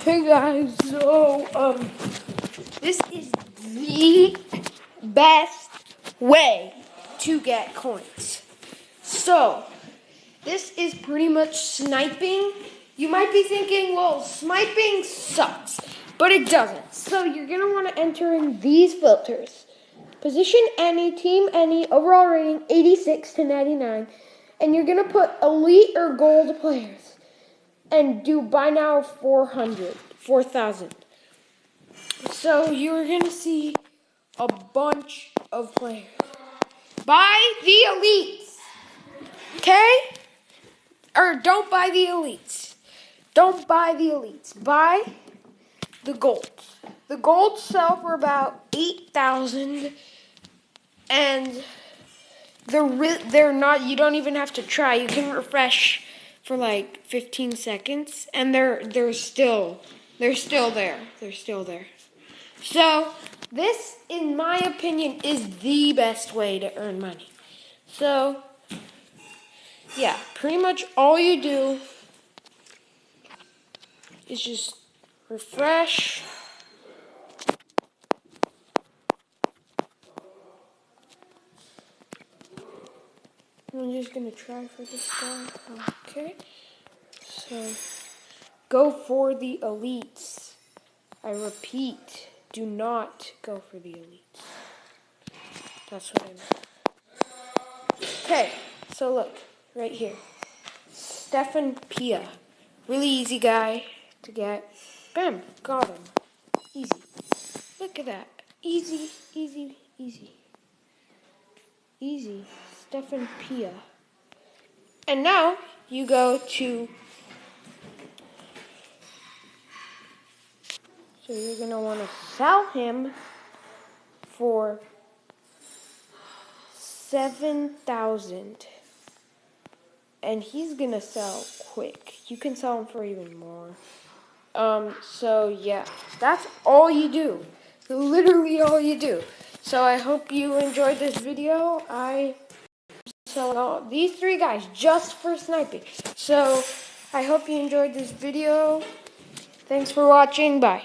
Hey guys, so this is the best way to get coins. So this is pretty much sniping. You might be thinking, well, sniping sucks, but it doesn't. So you're gonna want to enter in these filters: position any, team any, overall rating 86 to 99, and you're gonna put elite or gold players. And do buy now 4,000. So you're going to see a bunch of players. Buy the elites. Okay? Or don't buy the elites. Don't buy the elites. Buy the golds. The golds sell for about 8,000. And they're not, you don't even have to try. You can refresh for like 15 seconds, and they're still there. They're still there. So this, in my opinion, is the best way to earn money. So yeah, pretty much all you do is just refresh. I'm just gonna try for this guy. Okay. So go for the elites. I repeat, do not go for the elites. That's what I meant. Okay, so look, right here. Stefan Pia. Really easy guy to get. Bam, got him. Easy. Look at that. Easy, easy, easy. Easy. Stefan Pia. And now you go to... So you're going to want to sell him for 7,000. And he's going to sell quick. You can sell him for even more. So yeah, that's all you do. Literally all you do. So I hope you enjoyed this video. I sell these 3 guys just for sniping. So I hope you enjoyed this video. Thanks for watching. Bye.